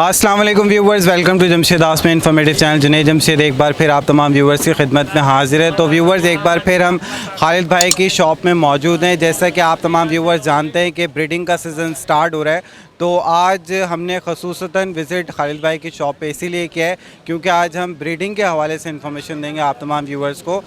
अस्सलाम वालेकुम viewers, welcome to Jamshed Asmi informative channel. Junaid Jamshed एक बार फिर आप तमाम व्यूवर्स की खिदमत में हाजिर है। तो व्यूवर्स, एक बार फिर हम खालिद भाई की शॉप में मौजूद हैं। जैसा कि आप तमाम व्यूवर्स जानते हैं कि ब्रीडिंग का सीज़न स्टार्ट हो रहा है, तो आज हमने खसूसतन विज़िट खालिद भाई की शॉप पे इसीलिए किया है क्योंकि आज हम ब्रीडिंग के हवाले से इन्फॉर्मेशन देंगे आप तमाम व्यूवर्स को।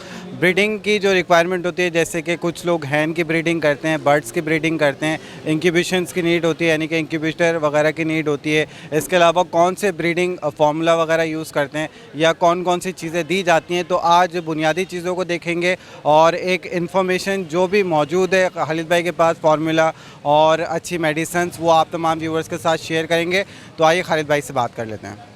ब्रीडिंग की जो रिक्वायरमेंट होती है, जैसे कि कुछ लोग हैन की ब्रीडिंग करते हैं, बर्ड्स की ब्रीडिंग करते हैं, इंक्यूबेशंस की नीड होती है, यानी कि इंक्यूबेटर वगैरह की नीड होती है। इसके अलावा कौन से ब्रीडिंग फार्मूला वगैरह यूज़ करते हैं या कौन कौन सी चीज़ें दी जाती हैं, तो आज बुनियादी चीज़ों को देखेंगे और एक इन्फॉर्मेशन जो भी मौजूद है खालिद भाई के पास, फार्मूला और अच्छी मेडिसन्स, वो आप तमाम व्यूवर्स के साथ शेयर करेंगे। तो आइए खालिद भाई से बात कर लेते हैं।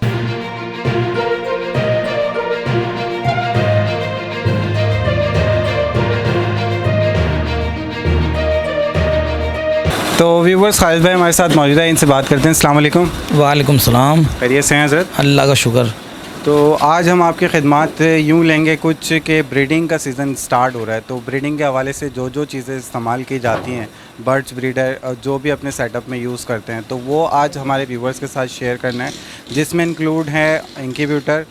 तो व्यूवर्स, खालिद भाई हमारे साथ मौजूद है, इनसे बात करते हैं। अस्सलाम वालेकुम। वालेकुम सलाम। खैरियत से हैं हज़रत? अल्लाह का शुक्र। तो आज हम आपकी खिदमत यूँ लेंगे कुछ के ब्रीडिंग का सीज़न स्टार्ट हो रहा है, तो ब्रीडिंग के हवाले से जो जो चीज़ें इस्तेमाल की जाती हैं, बर्ड्स ब्रीडर जो भी अपने सेटअप में यूज़ करते हैं, तो वो आज हमारे व्यूवर्स के साथ शेयर करना है, जिसमें इंक्लूड है इंक्यूबेटर,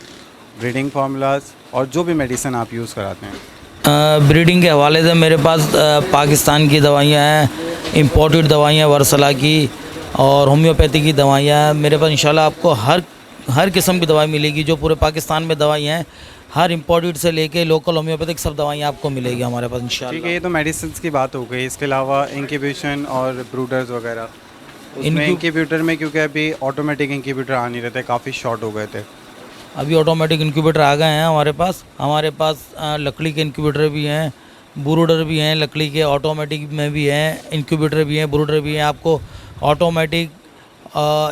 ब्रीडिंग फार्मूलाज और जो भी मेडिसिन आप यूज़ कराते हैं। ब्रीडिंग के हवाले से मेरे पास पाकिस्तान की दवाइयाँ हैं, इंपोर्टेड दवाइयाँ वर्सला की और होम्योपैथी की दवाइयाँ हैं। मेरे पास इंशाल्लाह आपको हर किस्म की दवाई मिलेगी। जो पूरे पाकिस्तान में दवाइयाँ हैं, हर इंपोर्टेड से लेके लोकल होम्योपैथिक सब दवाइयाँ आपको मिलेगी हमारे पास इंशाल्लाह। ठीक है, ये तो मेडिसिन की बात हो गई। इसके अलावा इंक्यूबेशन और ब्रूडर्स वगैरह, उसमें इंक्यूबेटर में क्योंकि अभी ऑटोमेटिक इंक्यूबेटर आ नहीं रहे थे, काफ़ी शॉर्ट हो गए थे। अभी ऑटोमेटिक इंक्यूबेटर आ गए हैं हमारे पास लकड़ी के इंक्यूबेटर भी हैं, ब्रूडर भी हैं, लकड़ी के ऑटोमेटिक में भी हैं, इंक्यूबेटर भी हैं, ब्रूडर भी हैं। आपको ऑटोमेटिक,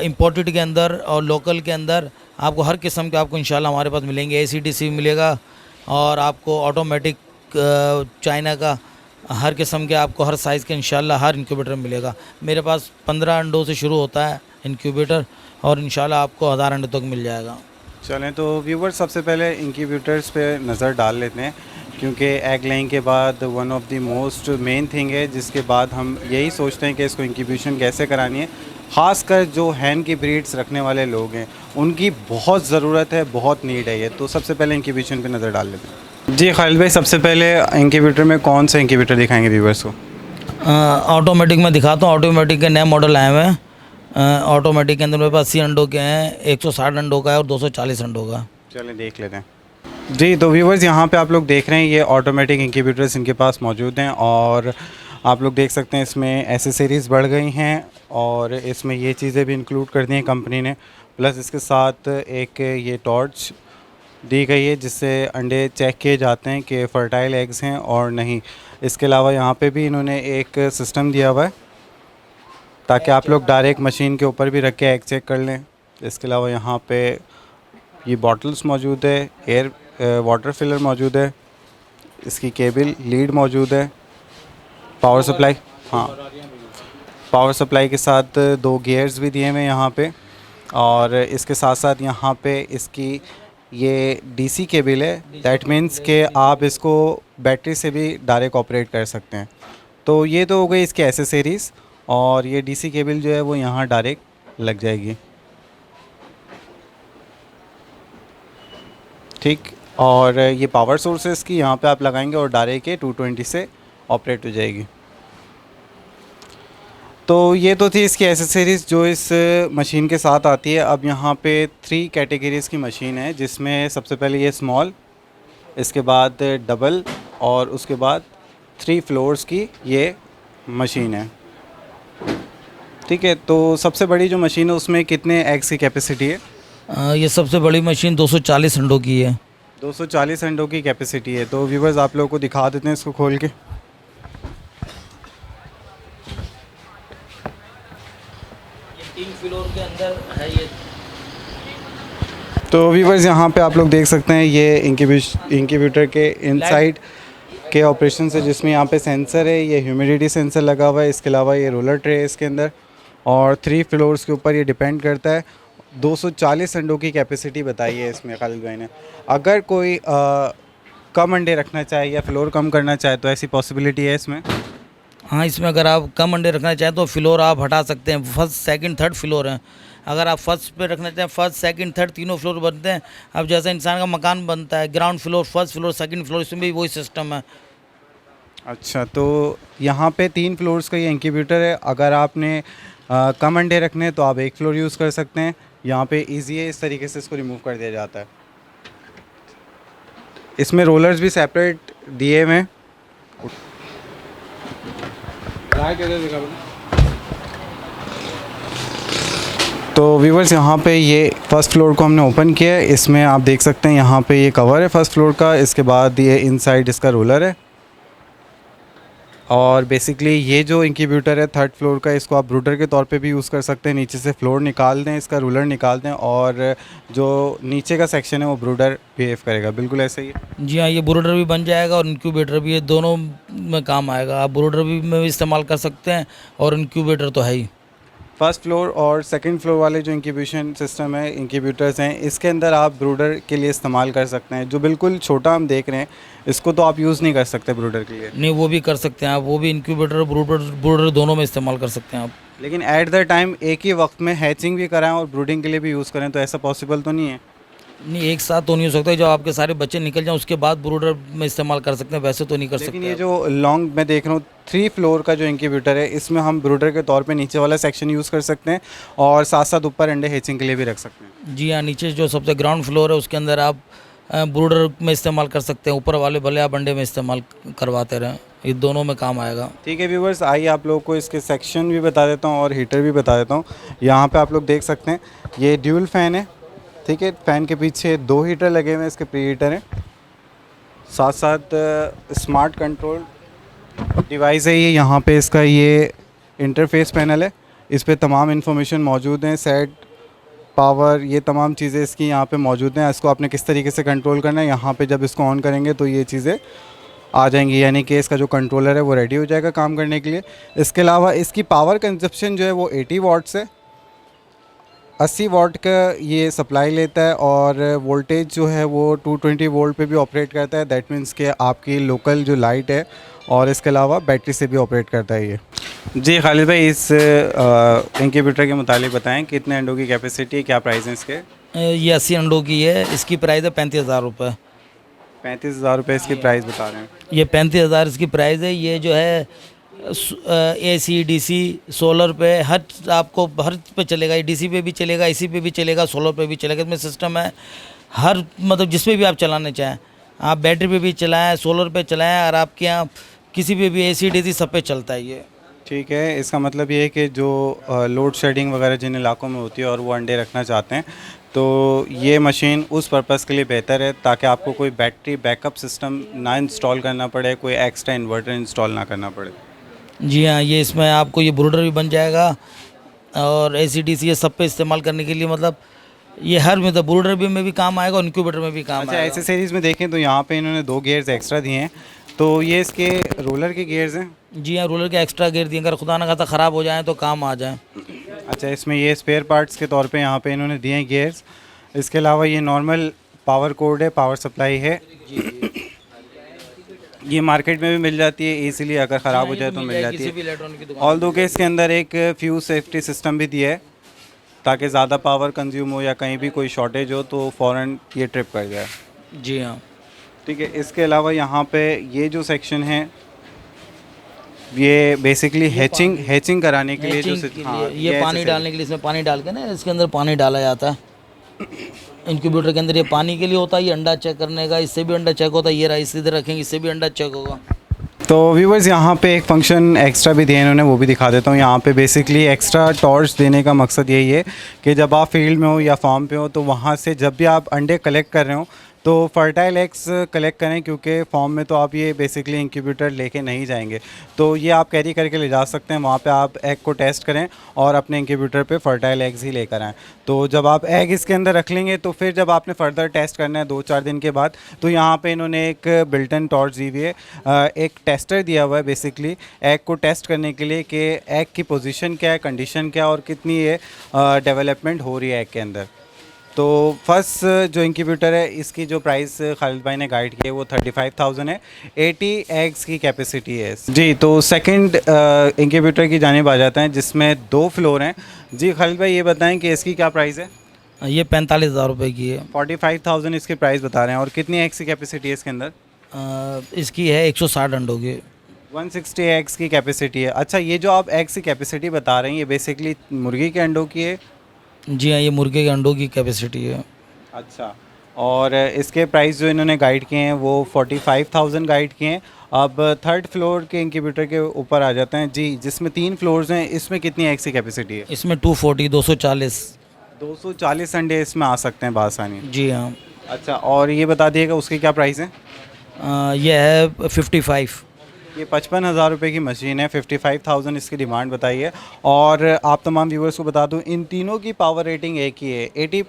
इंपोर्टेड के अंदर और लोकल के अंदर आपको हर किस्म के आपको इंशाल्लाह हमारे पास मिलेंगे। ACDC भी मिलेगा और आपको ऑटोमेटिक चाइना का हर किस्म के, आपको हर साइज़ के इंशाल्लाह हर इंक्यूबेटर मिलेगा। मेरे पास 15 अंडों से शुरू होता है इंक्यूबेटर और इंशाल्लाह आपको 1000 अंडों तक मिल जाएगा। चलें, तो व्यूवर्स सबसे पहले इंक्यूबेटर्स पे नज़र डाल लेते हैं, क्योंकि एग लेइंग के बाद one of the most main thing है, जिसके बाद हम यही सोचते हैं कि इसको इंक्यूबेशन कैसे करानी है। ख़ासकर जो हैन की ब्रीड्स रखने वाले लोग हैं, उनकी बहुत ज़रूरत है, बहुत नीड है ये। तो सबसे पहले इंक्यूबेशन पे नज़र डाल लेते हैं। जी खालिद भाई, सबसे पहले इंक्यूबेटर में कौन सा इंक्यूबेटर दिखाएंगे व्यूवर्स को? ऑटोमेटिक में दिखाता हूँ। ऑटोमेटिक के नए मॉडल आए हुए हैं। ऑटोमेटिक के अंदर मेरे पास 80 अंडों के हैं, 160 अंडों का है और 240 अंडों का। चलें देख लेते हैं। जी, तो व्यूवर्स यहाँ पे आप लोग देख रहे हैं ये ऑटोमेटिक इंक्यूबेटर्स इनके पास मौजूद हैं और आप लोग देख सकते हैं इसमें एसेसरीज़ बढ़ गई हैं और इसमें ये चीज़ें भी इंक्लूड कर दी हैं कंपनी ने। प्लस इसके साथ एक ये टॉर्च दी गई है जिससे अंडे चेक किए जाते हैं कि फ़र्टाइल एग्स हैं और नहीं। इसके अलावा यहाँ पे भी इन्होंने एक सिस्टम दिया हुआ है ताकि आप लोग डायरेक्ट मशीन के ऊपर भी रख के एग चेक कर लें। इसके अलावा यहाँ पे ये बॉटल्स मौजूद है, एयर वाटर फिलर मौजूद है, इसकी केबल लीड मौजूद है, पावर सप्लाई, हाँ पावर सप्लाई के साथ 2 गियर्स भी दिए हुए हैं यहाँ पे। और इसके साथ साथ यहाँ पे इसकी ये DC केबल है, दैट मीन्स कि आप इसको बैटरी से भी डायरेक्ट ऑपरेट कर सकते हैं। तो ये तो हो गई इसके एसेसरीज़ और ये DC केबल जो है वो यहाँ डायरेक्ट लग जाएगी, ठीक। और ये पावर सोर्सेस की यहाँ पे आप लगाएंगे और डायरेक्ट ये 220 से ऑपरेट हो जाएगी। तो ये तो थी इसकी एसेसरीज़ जो इस मशीन के साथ आती है। अब यहाँ पे 3 कैटेगरीज़ की मशीन है, जिसमें सबसे पहले ये स्मॉल, इसके बाद डबल और उसके बाद 3 फ्लोर्स की ये मशीन है, ठीक है। तो सबसे बड़ी जो मशीन है उसमें कितने एग्स की कैपेसिटी है? ये सबसे बड़ी मशीन 240 अंडों की है। 240 अंडों की कैपेसिटी है। तो व्यूवर्स आप लोगों को दिखा देते हैं इसको खोल के। ये 3 फ्लोर के अंदर है ये। तो व्यूवर्स यहाँ पे आप लोग देख सकते हैं ये इंक्यूबेटर के इनसाइड के ऑपरेशन है, जिसमें यहाँ पे सेंसर है, ये ह्यूमिडिटी सेंसर लगा हुआ है। इसके अलावा ये रोलर ट्रे है इसके अंदर और 3 फ्लोर्स के ऊपर ये डिपेंड करता है। 240 अंडों की कैपेसिटी बताई है इसमें खालिद भाई ने। अगर कोई कम अंडे रखना चाहे या फ्लोर कम करना चाहे तो ऐसी पॉसिबिलिटी है इसमें? हाँ, इसमें अगर आप कम अंडे रखना चाहें तो फ्लोर आप हटा सकते हैं। फर्स्ट सेकंड थर्ड फ्लोर है। अगर आप फर्स्ट पे रखना चाहें, फर्स्ट सेकंड थर्ड तीनों फ्लोर बनते हैं। अब जैसे इंसान का मकान बनता है, ground floor, first floor, second floor, इसमें भी वही सिस्टम है। अच्छा, तो यहाँ पे 3 फ्लोर्स का ये इंक्यूबेटर है। अगर आपने कम अंडे रखने हैं तो आप एक फ्लोर यूज़ कर सकते हैं। यहाँ पे इजी है, इस तरीके से इसको रिमूव कर दिया जाता है। इसमें रोलर्स भी सेपरेट दिए हुए हैं। तो व्यूवर्स, यहाँ पे ये फर्स्ट फ्लोर को हमने ओपन किया है। इसमें आप देख सकते हैं यहाँ पे ये कवर है फर्स्ट फ्लोर का। इसके बाद ये इनसाइड इसका रोलर है। और बेसिकली ये जो इंक्यूबेटर है थर्ड फ्लोर का, इसको आप ब्रूडर के तौर पे भी यूज़ कर सकते हैं। नीचे से फ्लोर निकाल दें, इसका रूलर निकाल दें और जो नीचे का सेक्शन है वो ब्रूडर बिहेव करेगा। बिल्कुल ऐसे ही है। जी हाँ, ये ब्रूडर भी बन जाएगा और इंक्यूबेटर भी, ये दोनों में काम आएगा। आप ब्रूडर भी में भी इस्तेमाल कर सकते हैं और इंक्यूबेटर तो है ही। फर्स्ट फ्लोर और सेकंड फ्लोर वाले जो इंक्यूबेशन सिस्टम है, इंक्यूबेटर्स हैं, इसके अंदर आप ब्रूडर के लिए इस्तेमाल कर सकते हैं। जो बिल्कुल छोटा हम देख रहे हैं, इसको तो आप यूज़ नहीं कर सकते ब्रूडर के लिए। नहीं, वो भी कर सकते हैं आप, वो भी इंक्यूबेटर ब्रूडर ब्रूडर दोनों में इस्तेमाल कर सकते हैं आप। लेकिन एट द टाइम एक ही वक्त में हैचिंग भी कराएं और ब्रूडिंग के लिए भी यूज़ करें, तो ऐसा पॉसिबल तो नहीं है। नहीं, एक साथ तो नहीं हो सकता। जब आपके सारे बच्चे निकल जाएं उसके बाद ब्रूडर में इस्तेमाल कर सकते हैं, वैसे तो नहीं कर लेकिन सकते ये आप। जो लॉन्ग मैं देख रहा हूँ 3 फ्लोर का जो इंक्यूबेटर है, इसमें हम ब्रूडर के तौर पे नीचे वाला सेक्शन यूज़ कर सकते हैं और साथ साथ ऊपर अंडे हैचिंग के लिए भी रख सकते हैं। जी हाँ, नीचे जो सबसे ग्राउंड फ्लोर है उसके अंदर आप ब्रूडर में इस्तेमाल कर सकते हैं। ऊपर वाले भले आप अंडे में इस्तेमाल करवाते रहें, ये दोनों में काम आएगा। ठीक है व्यूवर्स, आइए आप लोगों को इसके सेक्शन भी बता देता हूँ और हीटर भी बता देता हूँ। यहाँ पे आप लोग देख सकते हैं ये ड्यूल फ़ैन है। ठीक है, फ़ैन के पीछे 2 हीटर लगे हुए हैं, इसके प्री हीटर हैं। साथ साथ स्मार्ट कंट्रोल डिवाइस है ये। यहाँ पे इसका ये इंटरफेस पैनल है, इस पे तमाम इन्फॉर्मेशन मौजूद हैं। सेट, पावर, ये तमाम चीज़ें इसकी यहाँ पे मौजूद हैं। इसको आपने किस तरीके से कंट्रोल करना है, यहाँ पे जब इसको ऑन करेंगे तो ये चीज़ें आ जाएंगी, यानी कि इसका जो कंट्रोलर है वो रेडी हो जाएगा काम करने के लिए। इसके अलावा इसकी पावर कंजप्शन जो है वो 80 वाट्स है। 80 वाट का ये सप्लाई लेता है और वोल्टेज जो है वो 220 वोल्ट पे भी ऑपरेट करता है। दैट मीन्स कि आपकी लोकल जो लाइट है और इसके अलावा बैटरी से भी ऑपरेट करता है ये। जी खालिद भाई, इस इंक्यूबेटर के मुतालिक बताएं कितने अंडों की कैपेसिटी है, क्या प्राइस है इसके? ये 80 अंडों की है। इसकी प्राइस है 35,000 रुपये। 35,000 रुपये इसकी प्राइस बता रहे हैं। ये 35,000 इसकी प्राइस है। ये जो है AC DC सोलर पे हर आपको हर पे चलेगा। ये DC पे भी चलेगा, AC पे भी चलेगा, सोलर पे भी चलेगा। इसमें सिस्टम है हर, मतलब जिसमें भी आप चलाना चाहें, आप बैटरी पे भी चलाएं, सोलर पे चलाएं, और आपके यहाँ किसी पे भी AC DC सब पे चलता है ये। ठीक है, इसका मतलब ये है कि जो लोड शेडिंग वगैरह जिन इलाकों में होती है और वो अंडे रखना चाहते हैं, तो ये मशीन उस पर्पज़ के लिए बेहतर है ताकि आपको कोई बैटरी बैकअप सिस्टम ना इंस्टॉल करना पड़े, कोई एक्स्ट्रा इन्वर्टर इंस्टॉल ना करना पड़े। जी हाँ, ये इसमें आपको ये ब्रूडर भी बन जाएगा और AC DC ये सब पे इस्तेमाल करने के लिए, मतलब ये हर मतलब ब्रूडर भी में भी काम आएगा और इंक्यूबेटर में भी काम अच्छा, आएगा। एसेसरीज़ में देखें तो यहाँ पे इन्होंने 2 गियर्स एक्स्ट्रा दिए हैं, तो ये इसके रोलर के गियर्स हैं। जी हाँ, रोलर के एक्स्ट्रा गियर दिए, अगर खुदा ना खास्ता ख़राब हो जाए तो काम आ जाए। अच्छा, इसमें ये स्पेयर पार्ट्स के तौर पे यहाँ पे इन्होंने दिए हैं गियर्स। इसके अलावा ये नॉर्मल पावर कोड है, पावर सप्लाई है। ये मार्केट में भी मिल जाती है इजीली, अगर ख़राब हो जाए तो मिल जाती है। ऑल दो के इसके अंदर एक फ्यूज़ सेफ्टी सिस्टम भी दिया है ताकि ज़्यादा पावर कंज्यूम हो या कहीं भी कोई शॉर्टेज हो तो फ़ौरन ये ट्रिप कर जाए। जी हाँ, ठीक है, इसके अलावा यहाँ पे ये जो सेक्शन है ये बेसिकली हैचिंग कराने के लिए जो हाँ, ये पानी डालने के लिए, इसमें पानी डाल के ना इसके अंदर पानी डाला जाता है। इंक्यूबेटर के अंदर ये पानी के लिए होता है, ये अंडा चेक करने का, इससे भी अंडा चेक होता है। ये रहा, इस इधर रखेंगे, इससे भी अंडा चेक होगा। तो व्यूवर्स, यहाँ पे एक फंक्शन एक्स्ट्रा भी दिया इन्होंने, वो भी दिखा देता हूँ। यहाँ पे बेसिकली एक्स्ट्रा टॉर्च देने का मकसद यही है कि जब आप फील्ड में हो या फार्म पे हो तो वहाँ से जब भी आप अंडे कलेक्ट कर रहे हो तो फर्टाइल एग्स कलेक्ट करें, क्योंकि फॉर्म में तो आप ये बेसिकली इंक्यूबेटर लेके नहीं जाएंगे, तो ये आप कैरी करके ले जा सकते हैं। वहाँ पे आप एग को टेस्ट करें और अपने इंक्यूबेटर पे फर्टाइल एग्स ही लेकर आएँ। तो जब आप एग इसके अंदर रख लेंगे तो फिर जब आपने फर्दर टेस्ट करना है 2-4 दिन के बाद, तो यहाँ पे इन्होंने एक बिल्टन टॉर्च दी हुई है, एक टेस्टर दिया हुआ है बेसिकली एग को टेस्ट करने के लिए कि एग की पोजीशन क्या है, कंडीशन क्या है और कितनी ये डेवलपमेंट हो रही है एग के अंदर। तो फर्स्ट जो इंक्यूबेटर है इसकी जो प्राइस खालिद भाई ने गाइड की है वो 35,000 है। 80 एग्स की कैपेसिटी है जी। तो सेकंड इंक्यूबेटर की जानिब आ जाते हैं जिसमें 2 फ्लोर हैं। जी खालिद भाई ये बताएं कि इसकी क्या प्राइस है? ये 45,000 रुपये की है। 45,000 इसकी प्राइस बता रहे हैं। और कितनी एग्स की कैपेसिटी है इसके अंदर? इसकी है 160 अंडों की। 160 एग्स की कैपेसिटी है। अच्छा, ये जो आप एग्स की कैपेसिटी बता रहे हैं ये बेसिकली मुर्गी के अंडों की है? जी हाँ, ये मुर्गे के अंडों की कैपेसिटी है। अच्छा, और इसके प्राइस जो इन्होंने गाइड किए हैं वो 45,000 गाइड किए हैं। अब थर्ड फ्लोर के इंक्यूबेटर के ऊपर आ जाते हैं जी, जिसमें 3 फ्लोर्स हैं। इसमें कितनी एग्स की कैपेसिटी है? इसमें 240 240। 240 अंडे इसमें आ सकते हैं बासानी। जी हाँ। अच्छा, और ये बता दिएगा उसकी क्या प्राइस है? ये है 55। ये 55,000 रुपये की मशीन है। 55,000 इसकी डिमांड बताई है। और आप तमाम व्यूवर्स को बता दूं इन तीनों की पावर रेटिंग एक ही है। 80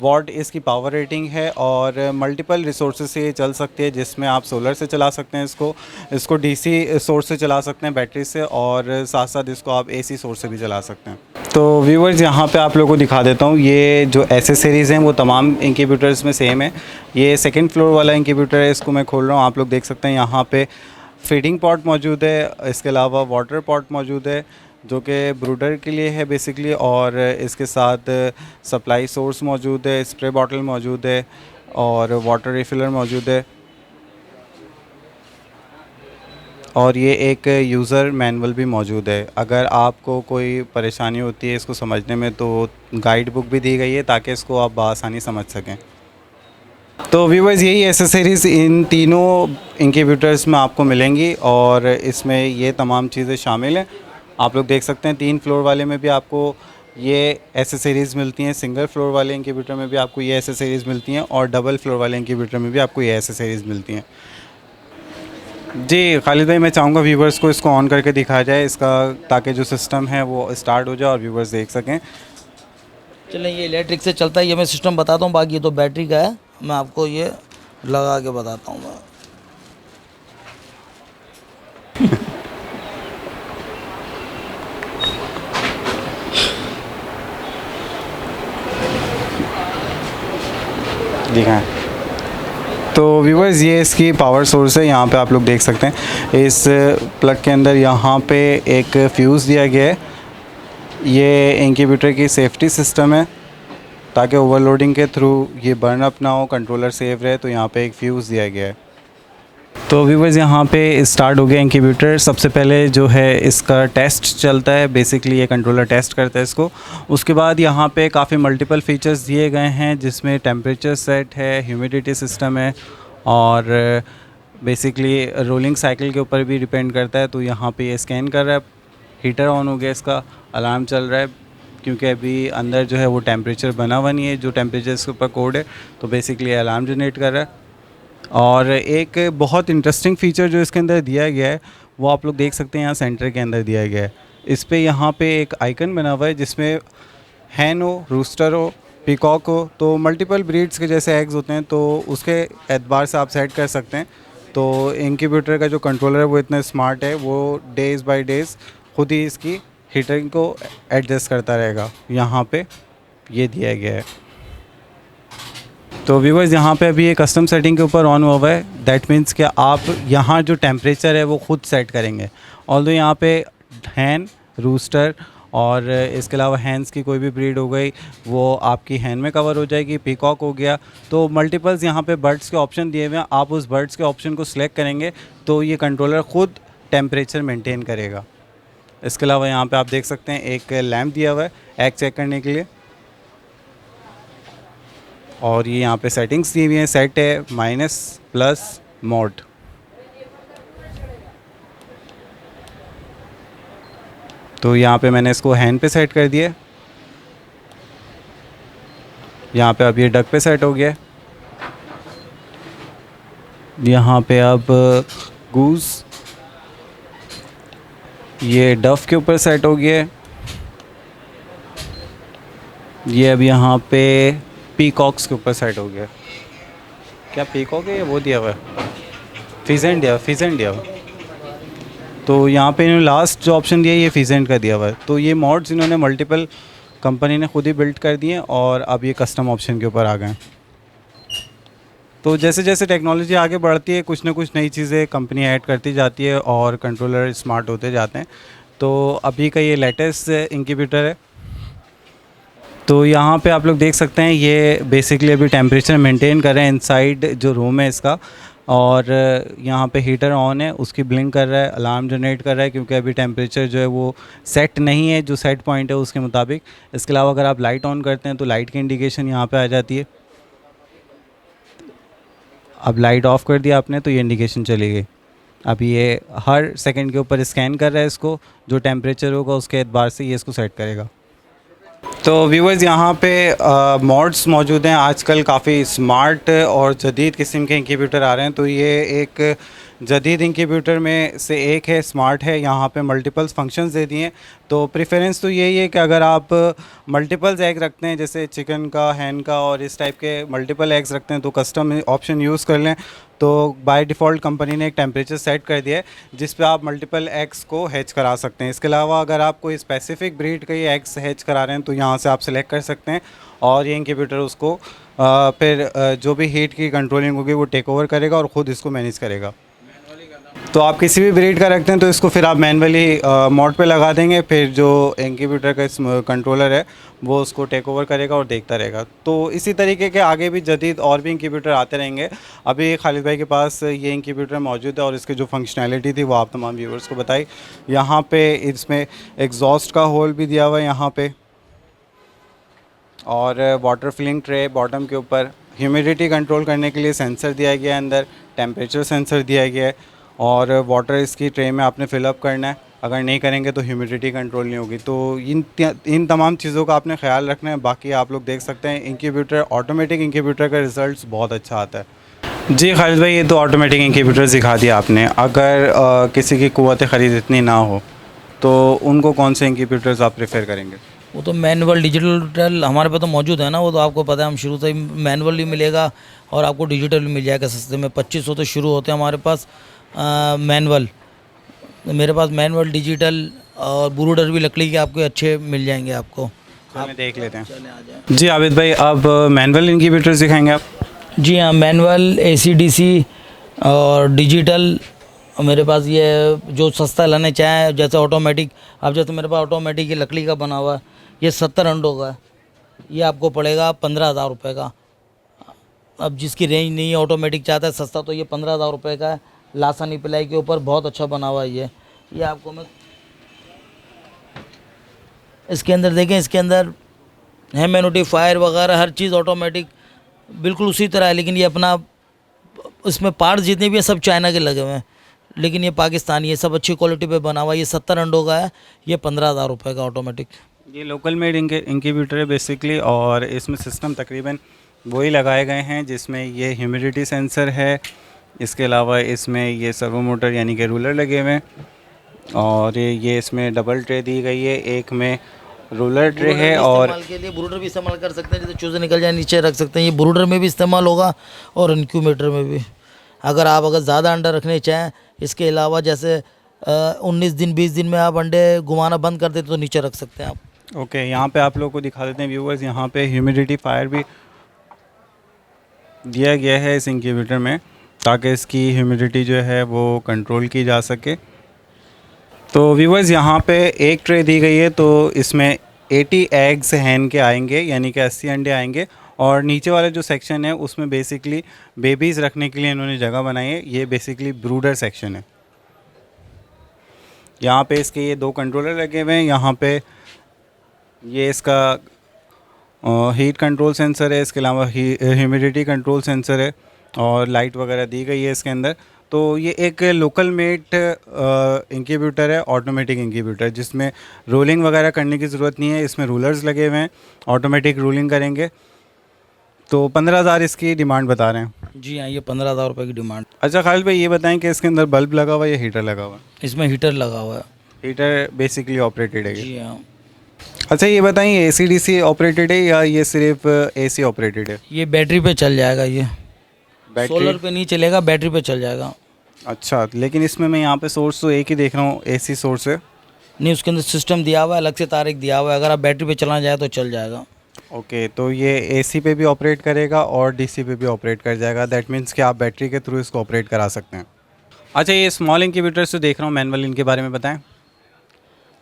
वॉट इसकी पावर रेटिंग है और मल्टीपल रिसोर्सेज से ये चल सकती है, जिसमें आप सोलर से चला सकते हैं इसको डीसी सोर्स से चला सकते हैं बैटरी से, और साथ साथ इसको आप एसी सोर्स से भी चला सकते हैं। तो व्यूवर्स यहाँ पे आप लोगों को दिखा देता हूँ, ये जो एसेसरीज़ हैं वो तमाम इंक्यूबेटर्स में सेम है। ये सेकंड फ्लोर वाला इंक्यूबेटर है, इसको मैं खोल रहा हूँ। आप लोग देख सकते हैं यहाँ पे फीडिंग पॉट मौजूद है, इसके अलावा वाटर पॉट मौजूद है जो कि ब्रूडर के लिए है बेसिकली, और इसके साथ सप्लाई सोर्स मौजूद है, स्प्रे बॉटल मौजूद है और वाटर रिफिलर मौजूद है। और ये एक यूज़र मैनुअल भी मौजूद है। अगर आपको कोई परेशानी होती है इसको समझने में तो गाइड बुक भी दी गई है ताकि इसको आप बआसानी समझ सकें। तो व्यूवर्स यही एसेसरीज़ इन तीनों इंक्यूबेटर्स में आपको मिलेंगी और इसमें ये तमाम चीज़ें शामिल हैं। आप लोग देख सकते हैं 3 फ्लोर वाले में भी आपको ये एसेसरीज़ मिलती हैं, सिंगल फ्लोर वाले इंक्यूबेटर में भी आपको ये एसेसरीज़ मिलती हैं और डबल फ्लोर वाले इंक्यूबेटर में भी आपको ये एसेसरीज़ मिलती हैं। जी खालिद भाई, मैं चाहूँगा व्यूवर्स को इसको ऑन करके दिखाया जाए इसका, ताकि जो सिस्टम है वो स्टार्ट हो जाए और व्यूवर्स देख सकें। चलें, ये इलेक्ट्रिक से चलता है, ये मैं सिस्टम बताता हूँ, बाकी ये तो बैटरी का है। मैं आपको ये लगा के बताता हूँ मैं। दिखाएं। तो व्यूवर्स ये इसकी पावर सोर्स है। यहाँ पे आप लोग देख सकते हैं इस प्लग के अंदर यहाँ पे एक फ्यूज़ दिया गया है। ये इंक्यूबेटर की सेफ्टी सिस्टम है ताकि ओवरलोडिंग के थ्रू ये बर्न अप ना हो, कंट्रोलर सेफ रहे, तो यहाँ पे एक फ्यूज़ दिया गया है। तो व्यूवर्स यहाँ पे स्टार्ट हो गया इंक्यूबेटर। सबसे पहले जो है इसका टेस्ट चलता है, बेसिकली ये कंट्रोलर टेस्ट करता है इसको। उसके बाद यहाँ पे काफ़ी मल्टीपल फीचर्स दिए गए हैं जिसमें टेम्परेचर सेट है, ह्यूमिडिटी सिस्टम है और बेसिकली रोलिंग साइकिल के ऊपर भी डिपेंड करता है। तो यहाँ पे ये स्कैन कर रहा है, हीटर ऑन हो गया, इसका अलार्म चल रहा है क्योंकि अभी अंदर जो है वो टेम्परेचर बना हुआ नहीं है, जो टेम्परेचर इसके ऊपर कोड है, तो बेसिकली अलार्म जनरेट कर रहा है। और एक बहुत इंटरेस्टिंग फ़ीचर जो इसके अंदर दिया गया है वो आप लोग देख सकते हैं, यहाँ सेंटर के अंदर दिया गया है। इस पे यहाँ पे एक आइकन बना हुआ है जिसमें हैन हो, रूस्टर हो, पीकॉक हो, तो मल्टीपल ब्रीड्स के जैसे एग्स होते हैं, तो उसके एतबार से आप सेट कर सकते हैं। तो इंक्यूबेटर का जो कंट्रोलर है वो इतना स्मार्ट है, वो डेज़ बाय डेज़ खुद ही इसकी हीटिंग को एडजस्ट करता रहेगा। यहाँ पे ये दिया गया है। तो व्यूवर्स यहाँ पे अभी ये कस्टम सेटिंग के ऊपर ऑन हुआ है। दैट मीन्स कि आप यहाँ जो टेम्परेचर है वो खुद सेट करेंगे। ऑल्दो यहाँ पे हैन, रूस्टर और इसके अलावा हैंस की कोई भी ब्रीड हो गई वो आपकी हैन में कवर हो जाएगी, पीकॉक हो गया। तो मल्टीपल्स यहाँ पे बर्ड्स के ऑप्शन दिए हुए हैं, आप उस बर्ड्स के ऑप्शन को सिलेक्ट करेंगे तो ये कंट्रोलर ख़ुद टेम्परेचर मेंटेन करेगा। इसके अलावा यहाँ पे आप देख सकते हैं एक लैंप दिया हुआ है एग चेक करने के लिए, और ये यहाँ पे सेटिंग्स दी हुई हैं, सेट है, माइनस, प्लस, मोड। तो यहाँ पे मैंने इसको हैंड पे सेट कर दिया। यहाँ पे अब ये डक पे सेट हो गया। यहाँ पे अब गूस, ये डफ के ऊपर सेट हो गया। ये अब यहाँ पे पीकॉक्स के ऊपर सेट हो गया। क्या पीकॉक है, वो दिया हुआ है, फिजेंट दिया हुआ। तो यहाँ पे इन्होंने लास्ट जो ऑप्शन दिया है ये फिजेंट का दिया हुआ है। तो ये मॉड्स इन्होंने मल्टीपल कंपनी ने खुद ही बिल्ड कर दिए और अब ये कस्टम ऑप्शन के ऊपर आ गए हैं। तो जैसे जैसे टेक्नोलॉजी आगे बढ़ती है कुछ ना कुछ नई चीज़ें कंपनी ऐड करती जाती है और कंट्रोलर स्मार्ट होते जाते हैं। तो अभी का ये लेटेस्ट इंक्यूबेटर है। तो यहाँ पे आप लोग देख सकते हैं ये बेसिकली अभी टेम्परेचर मेंटेन कर रहे हैं इनसाइड जो रूम है इसका। और यहाँ पे हीटर ऑन है, उसकी ब्लिंक कर रहा है, अलार्म जनरेट कर रहा है क्योंकि अभी टेम्परेचर जो है वो सेट नहीं है, जो सेट पॉइंट है उसके मुताबिक। इसके अलावा अगर आप लाइट ऑन करते हैं तो लाइट की इंडिकेशन यहाँ पे आ जाती है। अब लाइट ऑफ़ कर दिया आपने तो ये इंडिकेशन चली गई। अब ये हर सेकंड के ऊपर स्कैन कर रहा है इसको, जो टेम्परेचर होगा उसके एतबार से ये इसको सेट करेगा। तो व्यूवर्स यहाँ पे मॉड्स मौजूद हैं। आजकल काफ़ी स्मार्ट और जदीद किस्म के इंक्यूबेटर आ रहे हैं। तो ये एक जदीद इंक्यूबेटर में से एक है, स्मार्ट है। यहाँ पे मल्टीपल्स फंक्शंस दे दिए हैं। तो प्रेफरेंस तो यही है कि अगर आप मल्टीपल्स एग रखते हैं जैसे चिकन का, हैन का और इस टाइप के मल्टीपल एग्स रखते हैं तो कस्टम ऑप्शन यूज़ कर लें। तो बाय डिफ़ॉल्ट कंपनी ने एक टेम्परेचर सेट कर दिया है जिस पे आप मल्टीपल एग्स को हैच करा सकते हैं। इसके अलावा अगर आप कोई स्पेसिफिक ब्रीड के एग्स हैच करा रहे हैं तो यहाँ से आप सेलेक्ट कर सकते हैं और ये इंक्यूबेटर उसको फिर जो भी हीट की कंट्रोलिंग होगी वो टेक ओवर करेगा और ख़ुद इसको मैनेज करेगा। तो आप किसी भी ब्रीड का रखते हैं तो इसको फिर आप मैनुअली मोड पे लगा देंगे, फिर जो इंक्यूबेटर का कंट्रोलर है वो उसको टेक ओवर करेगा और देखता रहेगा। तो इसी तरीके के आगे भी जदीद और भी इंक्यूबेटर आते रहेंगे। अभी खालिद भाई के पास ये इंक्यूबेटर मौजूद है और इसकी जो फंक्शनैलिटी थी वो आप तमाम व्यूवर्स को बताई। यहाँ पे इसमें एग्जॉस्ट का होल भी दिया हुआ है यहाँ पे, और वाटर फिलिंग ट्रे बॉटम के ऊपर, ह्यूमिडिटी कंट्रोल करने के लिए सेंसर दिया गया है, अंदर टेम्परेचर सेंसर दिया गया है और वाटर इसकी ट्रे में आपने फिलअप करना है। अगर नहीं करेंगे तो ह्यूमिडिटी कंट्रोल नहीं होगी। तो इन तमाम चीज़ों का आपने ख्याल रखना है। बाकी आप लोग देख सकते हैं इंक्यूबेटर, ऑटोमेटिक इंक्यूबेटर का रिज़ल्ट बहुत अच्छा आता है। जी खालिद भाई, ये तो ऑटोमेटिक इंक्यूबेटर दिखा दिया आपने। अगर किसी की कुव्वत ख़रीद इतनी ना हो तो उनको कौन से इंक्यूबेटर्स आप प्रेफर करेंगे? वो तो मैनुअल डिजिटल हमारे पे तो मौजूद है ना, वो तो आपको पता है। हम शुरू से ही मैनुअल भी मिलेगा और आपको डिजिटल भी मिल जाएगा सस्ते में। 2500 तो शुरू होते हैं हमारे पास मैनुअल। मेरे पास मैनुअल, डिजिटल और ब्रूडर भी लकड़ी के आपको अच्छे मिल जाएंगे आपको। आप देख लेते हैं। चले आ जाए। जी आबिद भाई, अब मैनुअल इंक्यूबेटर्स दिखाएंगे आप? जी हाँ, मैनुअल, AC/DC और डिजिटल मेरे पास। ये जो सस्ता लेना चाहें जैसे ऑटोमेटिक, अब जैसे मेरे पास ऑटोमेटिक ये लकड़ी का बना हुआ है, ये 70 अंडों का है। ये आपको पड़ेगा 15,000 रुपये का। अब जिसकी रेंज नहीं है, ऑटोमेटिक चाहता है सस्ता, तो ये 15,000 रुपये का है। लासानी प्लाई के ऊपर बहुत अच्छा बना हुआ है ये आपको मैं इसके अंदर देखें, इसके अंदर है ह्यूमिडिफायर वगैरह हर चीज़ ऑटोमेटिक बिल्कुल उसी तरह है। लेकिन ये अपना इसमें पार्ट्स जितने भी है सब चाइना के लगे हुए हैं, लेकिन ये पाकिस्तानी है, सब अच्छी क्वालिटी पे बना हुआ है। ये 70 अंडों का है, ये 15,000 रुपये का ऑटोमेटिक। ये लोकल मेड इंक्यूबेटर है बेसिकली, और इसमें सिस्टम तकरीबन वही लगाए गए हैं जिसमें ये ह्यूमिडिटी सेंसर है। इसके अलावा इसमें ये सर्वो मोटर यानी कि रूलर लगे हुए हैं, और ये इसमें डबल ट्रे दी गई है, एक में रूलर ट्रे है और के लिए ब्रूडर भी इस्तेमाल कर सकते हैं। जैसे चूजे निकल जाए नीचे रख सकते हैं, ये ब्रूडर में भी इस्तेमाल होगा और इंक्यूबेटर में भी। अगर ज़्यादा अंडा रखने चाहें, इसके अलावा जैसे 19 दिन 20 दिन में आप अंडे घुमाना बंद कर देते तो नीचे रख सकते हैं आप। ओके, यहाँ पे आप लोगों को दिखा देते हैं व्यूवर्स, यहाँ पे ह्यूमिडिटी फायर भी दिया गया है इस इंक्यूबेटर में, ताकि इसकी ह्यूमिडिटी जो है वो कंट्रोल की जा सके। तो व्यूवर्स यहाँ पे एक ट्रे दी गई है, तो इसमें 80 एग्स हैन के आएंगे, यानी कि 80 अंडे आएंगे। और नीचे वाला जो सेक्शन है उसमें बेसिकली बेबीज़ रखने के लिए इन्होंने जगह बनाई है। ये बेसिकली ब्रूडर सेक्शन है। यहाँ पे इसके ये 2 कंट्रोलर लगे हुए हैं। यहाँ पे ये इसका हीट कंट्रोल सेंसर है, इसके अलावा ह्यूमिडिटी कंट्रोल सेंसर है और लाइट वगैरह दी गई है इसके अंदर। तो ये एक लोकल मेड इंक्यूबेटर है, ऑटोमेटिक इंक्यूबेटर, जिसमें रोलिंग वगैरह करने की ज़रूरत नहीं है। इसमें रूलर्स लगे हुए हैं, ऑटोमेटिक रूलिंग करेंगे। तो 15,000 इसकी डिमांड बता रहे हैं। जी हाँ, ये 15,000 रुपये की डिमांड। अच्छा खालिद भाई, ये बताएं कि इसके अंदर बल्ब लगा हुआ है या हीटर लगा हुआ है? इसमें हीटर लगा हुआ है। हीटर बेसिकली ऑपरेटेड है? जी हाँ। अच्छा ये बताइए, AC/DC ऑपरेटेड है या ये सिर्फ AC ऑपरेटेड है? ये बैटरी पे चल जाएगा, ये बैटरी सोलर पे नहीं चलेगा, बैटरी पे चल जाएगा। अच्छा, लेकिन इसमें मैं यहाँ पे सोर्स तो एक ही देख रहा हूँ, AC सोर्स है। नहीं, उसके अंदर सिस्टम दिया हुआ है, अलग से तारीख दिया हुआ है, अगर आप बैटरी पे चलाना चाहे तो चल जाएगा। ओके, तो ये एसी पे भी ऑपरेट करेगा और डीसी पे भी ऑपरेट कर जाएगा। दैट मीन्स कि आप बैटरी के थ्रू इसको ऑपरेट करा सकते हैं। अच्छा, ये स्मॉल इंक्यूबेटर्स जो देख रहा हूँ मैनुअल, इनके बारे में बताएं।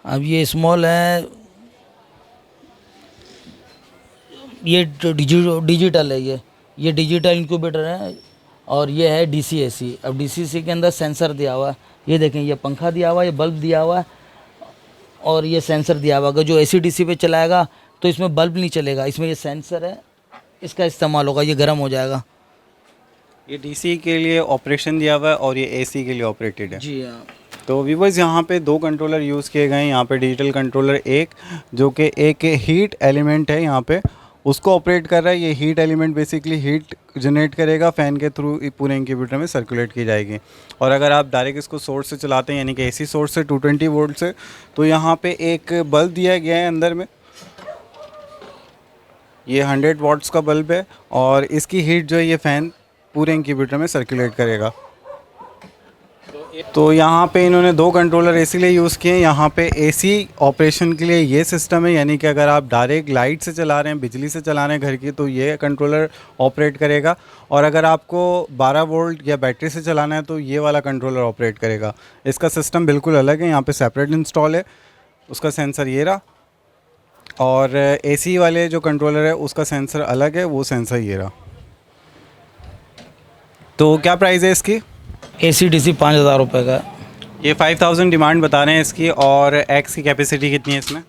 अब ये स्मॉल है, ये डिजिटल है, ये डिजिटल इंक्यूबेटर है, और ये है डीसी एसी। अब डीसी एसी के अंदर सेंसर दिया हुआ है, ये देखें, ये पंखा दिया हुआ है, ये बल्ब दिया हुआ है, और ये सेंसर दिया हुआ है। अगर जो एसी डीसी पे चलाएगा तो इसमें बल्ब नहीं चलेगा, इसमें ये सेंसर है, इसका इस्तेमाल होगा, ये गर्म हो जाएगा। ये डीसी के लिए ऑपरेशन दिया हुआ है और ये एसी के लिए ऑपरेटेड है। जी हाँ। तो व्यूवर्स, यहाँ पे दो कंट्रोलर यूज़ किए गए हैं। यहाँ पे डिजिटल कंट्रोलर एक, जो कि एक हीट एलिमेंट है, यहाँ पे उसको ऑपरेट कर रहा है। ये heat element basically heat generate करेगा, फ़ैन के थ्रू पूरे इंक्यूबेटर में सर्कुलेट की जाएगी। और अगर आप डायरेक्ट इसको सोर्स से चलाते हैं, यानी कि एसी सोर्स से 220 वोल्ट से, तो यहाँ पे एक बल्ब दिया गया है अंदर में। ये 100 वाट्स का बल्ब है और इसकी हीट जो है ये फ़ैन पूरे इंक्यूबेटर में सर्कुलेट करेगा। तो यहाँ पे इन्होंने दो कंट्रोलर इसीलिए यूज़ किए हैं। यहाँ पे एसी ऑपरेशन के लिए ये सिस्टम है, यानी कि अगर आप डायरेक्ट लाइट से चला रहे हैं, बिजली से चला रहे हैं घर की, तो ये कंट्रोलर ऑपरेट करेगा। और अगर आपको 12 वोल्ट या बैटरी से चलाना है तो ये वाला कंट्रोलर ऑपरेट करेगा। इसका सिस्टम बिल्कुल अलग है, यहाँ पे सेपरेट इंस्टॉल है। उसका सेंसर ये रहा, और एसी वाले जो कंट्रोलर है उसका सेंसर अलग है, वो सेंसर ये रहा। तो क्या प्राइस है इसकी? एसी डीसी 5,000 रुपये का। ये 5000 डिमांड बता रहे हैं इसकी। और एक्स की कैपेसिटी कितनी है इसमें?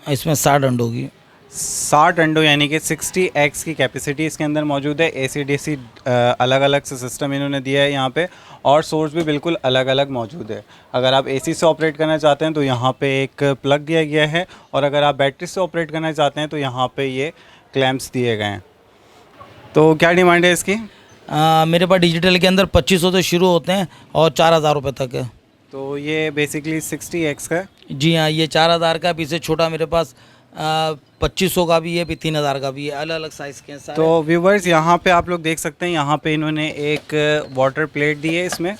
इसमें 60 अंडों की। 60 अंडों, यानी कि 60 एक्स की कैपेसिटी इसके अंदर मौजूद है। एसी डीसी अलग अलग से सिस्टम इन्होंने दिया है यहाँ पे, और सोर्स भी बिल्कुल अलग अलग मौजूद है। अगर आप एसी से ऑपरेट करना चाहते हैं तो यहाँ पे एक प्लग दिया गया है, और अगर आप बैटरी से ऑपरेट करना चाहते हैं तो यहाँ पे ये क्लैम्प्स दिए गए हैं। तो क्या डिमांड है इसकी? मेरे पास डिजिटल के अंदर 2500 से शुरू होते हैं और 4,000 रुपये तक है। तो ये बेसिकली 60 एक्स का है। जी हाँ, ये 4,000 का, पीछे छोटा मेरे पास 2500 का भी है, भी 3,000 का भी है, अलग अलग साइज़ के हैं सारे। तो व्यूवर्स, यहाँ पे आप लोग देख सकते हैं, यहाँ पे इन्होंने एक वाटर प्लेट दी है इसमें,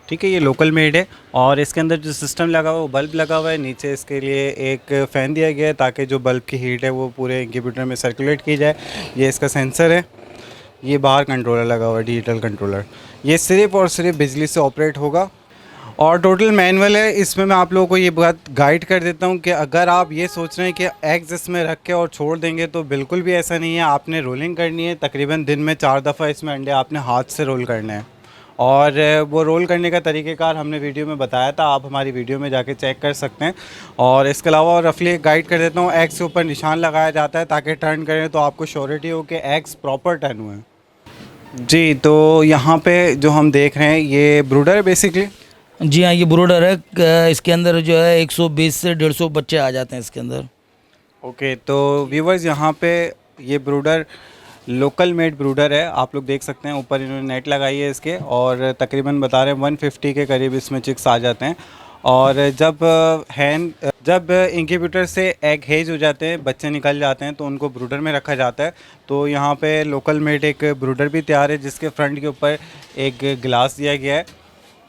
ठीक है, ये लोकल मेड है। और इसके अंदर जो सिस्टम लगा हुआ है वो बल्ब लगा हुआ है। नीचे इसके लिए एक फ़ैन दिया गया है ताकि जो बल्ब की हीट है वो पूरे इंक्यूबेटर में सर्कुलेट की जाए। ये इसका सेंसर है। ये बाहर कंट्रोलर लगा हुआ है, डिजिटल कंट्रोलर। ये सिर्फ़ और सिर्फ बिजली से ऑपरेट होगा। और टोटल मैनुअल है। इसमें मैं आप लोगों को ये बात गाइड कर देता हूँ कि अगर आप ये सोच रहे हैं कि एग्स इसमें रख के और छोड़ देंगे, तो बिल्कुल भी ऐसा नहीं है। आपने रोलिंग करनी है, तकरीबन दिन में 4 दफ़ा इसमें अंडे आपने हाथ से रोल करने हैं। और वो रोल करने का तरीक़ेकार हमने वीडियो में बताया था, आप हमारी वीडियो में जाके चेक कर सकते हैं। और इसके अलावा रफली एक गाइड कर देता हूँ, एग्स के ऊपर निशान लगाया जाता है ताकि टर्न करें तो आपको श्योरिटी हो कि एग्स प्रॉपर टर्न हुए हैं। जी, तो यहाँ पे जो हम देख रहे हैं ये ब्रूडर है बेसिकली। जी हाँ, ये ब्रूडर है। इसके अंदर जो है 120 से 150 बच्चे आ जाते हैं इसके अंदर। ओके, तो व्यूवर्स, यहाँ पे ये ब्रूडर लोकल मेड ब्रूडर है। आप लोग देख सकते हैं ऊपर इन्होंने नेट लगाई है इसके, और तकरीबन बता रहे हैं 150 के करीब इसमें चिक्स आ जाते हैं। और जब इंक्यूबेटर से एग हेज हो जाते हैं, बच्चे निकल जाते हैं, तो उनको ब्रूडर में रखा जाता है। तो यहाँ पे लोकल मेड एक ब्रूडर भी तैयार है, जिसके फ्रंट के ऊपर एक गिलास दिया गया है।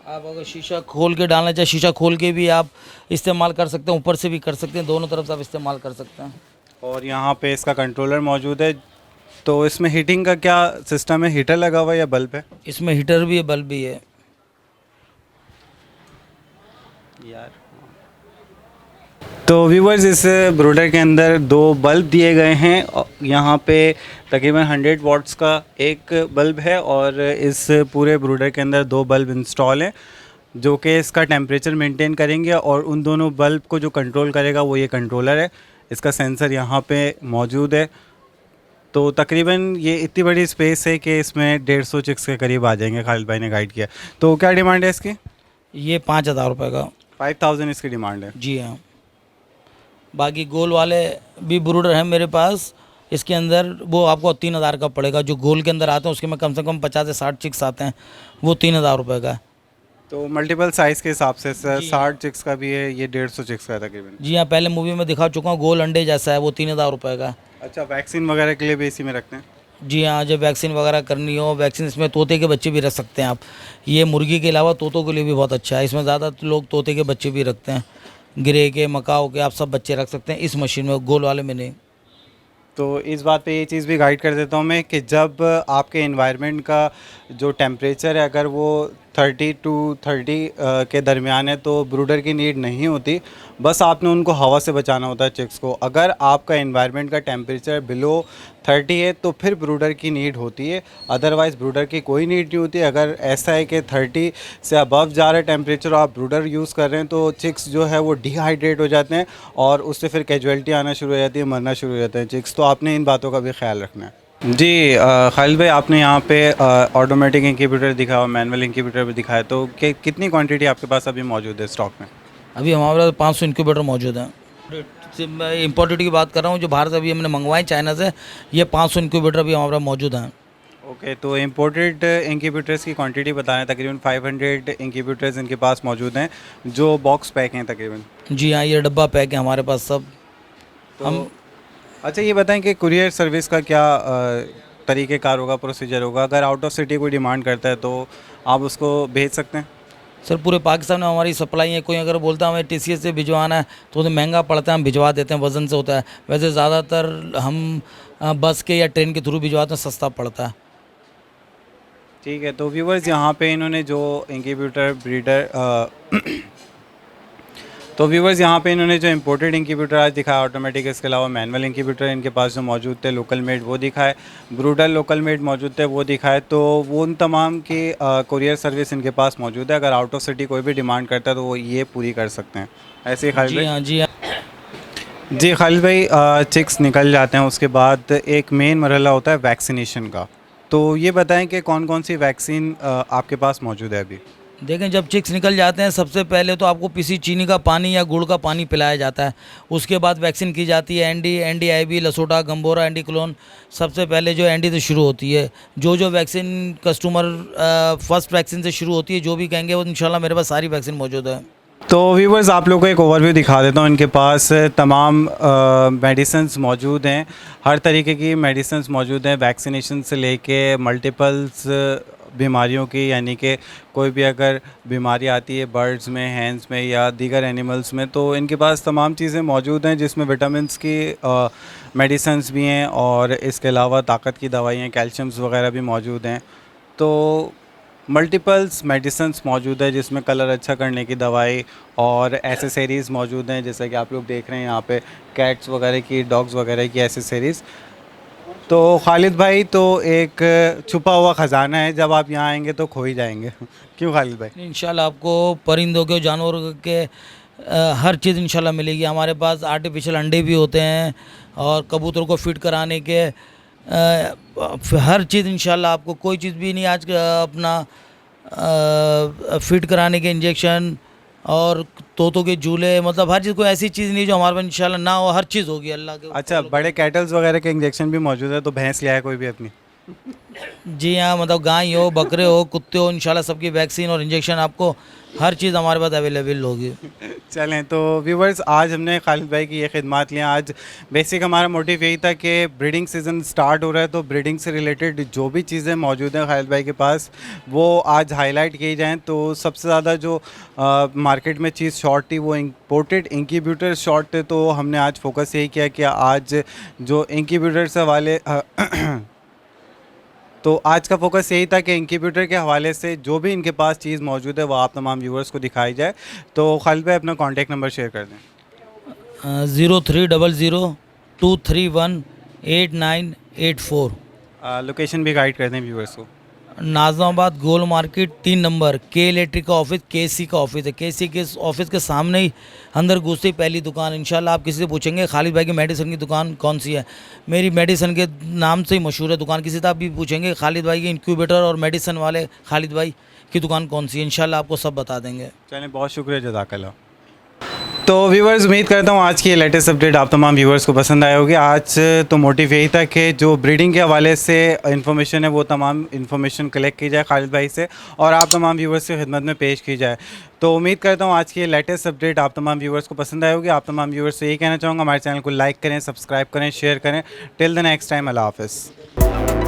आप अगर शीशा खोल के डालना चाहे, शीशा खोल के भी आप इस्तेमाल कर सकते हैं, ऊपर से भी कर सकते हैं, दोनों तरफ से आप इस्तेमाल कर सकते हैं। और यहाँ पे इसका कंट्रोलर मौजूद है। तो इसमें हीटिंग का क्या सिस्टम है? हीटर लगा हुआ है या बल्ब है? इसमें हीटर भी है, बल्ब भी है। यार, तो व्यूवर्स, इस ब्रूडर के अंदर 2 बल्ब दिए गए हैं। यहाँ पे तकरीबन 100 वाट्स का एक बल्ब है, और इस पूरे ब्रूडर के अंदर 2 बल्ब इंस्टॉल हैं जो कि इसका टेम्परेचर मेंटेन करेंगे। और उन दोनों बल्ब को जो कंट्रोल करेगा वो ये कंट्रोलर है। इसका सेंसर यहाँ पे मौजूद है। तो तकरीबन ये इतनी बड़ी स्पेस है कि इसमें 150 चिक्स के करीब आ जाएंगे। खालिद भाई ने गाइड किया। तो क्या डिमांड है इसकी? ये 5,000 रुपये का। 5000 इसकी डिमांड है। जी हाँ। बाकी गोल वाले भी ब्रूडर हैं मेरे पास, इसके अंदर वो आपको 3,000 का पड़ेगा। जो गोल के अंदर आते हैं उसके में कम से कम 50 से 60 चिक्स आते हैं, वो 3,000 रुपये का है। तो मल्टीपल साइज़ के हिसाब से 60 चिक्स का भी है, ये 150 चिक्स का है तकरीबन। जी हाँ, पहले मूवी में दिखा चुका हूँ, गोल अंडे जैसा है, वो 3,000 रुपये का है। अच्छा, वैक्सीन वगैरह के लिए भी इसी में रखते हैं? जी हाँ, जब वैक्सीन वगैरह करनी हो, वैक्सीन इसमें तोते के बच्चे भी रख सकते हैं आप। ये मुर्गी के अलावा तोतों के लिए भी बहुत अच्छा है। इसमें ज़्यादा लोग तोते के बच्चे भी रखते हैं। गिरे के, मकाओ के, आप सब बच्चे रख सकते हैं इस मशीन में, गोल वाले में नहीं। तो इस बात पे ये चीज़ भी गाइड कर देता हूँ मैं कि जब आपके एनवायरनमेंट का जो टेम्परेचर है अगर वो 30 टू 30 के दरमियान है तो ब्रूडर की नीड नहीं होती। बस आपने उनको हवा से बचाना होता है चिक्स को। अगर आपका एनवायरनमेंट का टेम्परेचर बिलो 30 है तो फिर ब्रूडर की नीड होती है, अदरवाइज़ ब्रूडर की कोई नीड नहीं होती। अगर ऐसा है कि 30 से अबव जा रहा है टेम्परेचर और आप ब्रूडर यूज़ कर रहे हैं तो चिक्स जो है वो डिहाइड्रेट हो जाते हैं और उससे फिर कैजुअलिटी आना शुरू हो जाती है, मरना शुरू हो जाते हैं चिक्स। तो आपने इन बातों का भी ख्याल रखना है। जी खालिद भाई, आपने यहाँ पे ऑटोमेटिक इंक्यूबेटर दिखा और मैनुअल इंक्यूबेटर भी दिखाया, तो कितनी क्वांटिटी आपके पास अभी मौजूद है स्टॉक में? अभी हमारे पास 500 इंक्यूबेटर मौजूद हैं। मैं इम्पोर्टेड की बात कर रहा हूँ, जो बाहर से अभी हमने मंगवाए चाइना से, ये 500 इंक्यूबेटर अभी हमारे पास मौजूद हैं। ओके, तो इम्पोर्टेड इंक्यूबेटर्स की क्वांटिटी बताएं। तकरीबन 500 इंक्यूबेटर्स इनके पास मौजूद हैं जो बॉक्स पैक हैं तकरीबन। जी हाँ, ये डब्बा पैक है हमारे पास सब। तो हम अच्छा ये बताएं कि कुरियर सर्विस का क्या तरीक़ेकार होगा, प्रोसीजर होगा? अगर आउट ऑफ सिटी कोई डिमांड करता है तो आप उसको भेज सकते हैं? सर पूरे पाकिस्तान में हमारी सप्लाई है। कोई अगर बोलता है हमें टीसीएस से भिजवाना है तो उसे महंगा पड़ता है, हम भिजवा देते हैं, वज़न से होता है। वैसे ज़्यादातर हम बस के या ट्रेन के थ्रू भिजवाते हैं, सस्ता पड़ता है। ठीक है, तो व्यूवर्स यहाँ पे इन्होंने जो इंक्यूबेटर ब्रीडर तो व्यूवर्स यहाँ पे इन्होंने जो इंपोर्टेड इंक्यूबेटर आज दिखाया ऑटोमेटिक, इसके अलावा मैनुअल इंक्यूबेटर इनके पास जो मौजूद थे लोकल मेड वो दिखाए, ब्रूडर लोकल मेड मौजूद थे वो दिखाए। तो वो उन तमाम की कुरियर सर्विस इनके पास मौजूद है। अगर आउट ऑफ सिटी कोई भी डिमांड करता है तो वो ये पूरी कर सकते हैं। ऐसे ही खालिद जी भाई? हाँ, जी हाँ। जी खालिद भाई, चिक्स निकल जाते हैं, उसके बाद एक मेन मरहला होता है वैक्सीनेशन का। तो ये बताएं कि कौन कौन सी वैक्सीन आपके पास मौजूद है अभी? देखें, जब चिक्स निकल जाते हैं सबसे पहले तो आपको पिसी चीनी का पानी या गुड़ का पानी पिलाया जाता है। उसके बाद वैक्सीन की जाती है, एनडी, लसोटा, गंबोरा, एंटीक्लोन। सबसे पहले जो एनडी से शुरू होती है। जो वैक्सीन कस्टमर फर्स्ट वैक्सीन से शुरू होती है, जो भी कहेंगे वो इंशाल्लाह मेरे पास सारी वैक्सीन मौजूद है। तो व्यूवर्स आप लोगों को एक ओवरव्यू दिखा देता हूँ। इनके पास तमाम मेडिसिन्स मौजूद हैं, हर तरीके की मेडिसिन्स मौजूद हैं, वैक्सीनेशन से लेके मल्टीपल्स बीमारियों की, यानी कि कोई भी अगर बीमारी आती है बर्ड्स में, हैंड्स में या दीगर एनिमल्स में, तो इनके पास तमाम चीज़ें मौजूद हैं जिसमें विटामिन्स की मेडिसिन्स भी हैं और इसके अलावा ताकत की दवाइयाँ, कैल्शियम्स वगैरह भी मौजूद हैं। तो मल्टीपल्स मेडिसिन्स मौजूद है जिसमें कलर अच्छा करने की दवाई और एसेसरीज़ मौजूद हैं, जैसे कि आप लोग देख रहे हैं यहाँ पे कैट्स वगैरह की, डॉग्स वगैरह की एसेसरीज़। तो खालिद भाई, तो एक छुपा हुआ ख़जाना है, जब आप यहाँ आएंगे तो खो ही जाएंगे। क्यों खालिद भाई? इंशाल्लाह आपको परिंदों के, जानवरों के हर चीज़ इंशाल्लाह मिलेगी। हमारे पास आर्टिफिशियल अंडे भी होते हैं और कबूतर को फिट कराने के हर चीज़ इंशाल्लाह आपको, कोई चीज़ भी नहीं आज अपना फिट कराने के इंजेक्शन और तोतों के झूले, मतलब हर चीज़, कोई ऐसी चीज़ नहीं जो हमारे पास इंशाल्लाह ना हो, हर चीज़ होगी अल्लाह के। अच्छा, बड़े कैटल्स वगैरह के इंजेक्शन भी मौजूद है, तो भैंस लिया है कोई भी अपनी? जी हाँ, मतलब गाय हो, बकरे हो, कुत्ते हो, इंशाल्लाह सबकी वैक्सीन और इंजेक्शन आपको हर चीज़ हमारे पास अवेलेबल होगी। चलें, तो व्यूवर्स आज हमने खालिद भाई की ये खिदमात लिया। आज बेसिक हमारा मोटिव यही था कि ब्रीडिंग सीज़न स्टार्ट हो रहा है, तो ब्रीडिंग से रिलेटेड जो भी चीज़ें मौजूद हैं खालिद भाई के पास वो आज हाईलाइट की जाएं। तो सबसे ज़्यादा जो मार्केट में चीज़ शॉर्ट थी वो इंपोर्टेड इंक्यूबेटर शॉर्ट थे, तो हमने आज फोकस यही किया कि आज जो इंक्यूबेटर से वाले तो आज का फोकस यही था कि इंक्यूबेटर के हवाले से जो भी इनके पास चीज़ मौजूद है वो आप तमाम व्यूवर्स को दिखाई जाए। तो खालिद भाई अपना कॉन्टैक्ट नंबर शेयर कर दें। 0300218984। लोकेशन भी गाइड कर दें व्यूवर्स को। नाजमाबाद गोल मार्केट 3 नंबर, के इलेक्ट्रिक का ऑफिस, केसी का ऑफिस है। केसी के ऑफिस के सामने ही अंदर घुसते ही पहली दुकान। इंशाल्लाह आप किसी से पूछेंगे खालिद भाई की मेडिसिन की दुकान कौन सी है, मेरी मेडिसिन के नाम से ही मशहूर है दुकान। किसी से आप भी पूछेंगे खालिद भाई की इंक्यूबेटर और मेडिसिन वाले खालिद भाई की दुकान कौन सी है, इंशाल्लाह आपको सब बता देंगे। चलिए, बहुत शुक्रिया, जज़ाकल्लाह। तो व्यूवर्स उम्मीद करता हूँ आज की ये लेटेस्ट अपडेट आप तमाम व्यूवर्स को पसंद आए होगी। आज तो मोटिव यही था कि जो ब्रीडिंग के हवाले से इन्फॉर्मेशन है वो तमाम इन्फॉर्मेशन कलेक्ट की जाए खालिद भाई से और आप तमाम व्यूवर्स की खिदमत में पेश की जाए। तो उम्मीद करता हूँ आज की ये लेटेस्ट अपडेट आप तमाम व्यूवर्स को पसंद आए होगी। आप तमाम व्यूवर्स से यही कहना चाहूँगा, हमारे चैनल को लाइक करें, सब्सक्राइब करें, शेयर करें। टिल द नेक्स्ट टाइम, अल्लाह हाफ़िज़।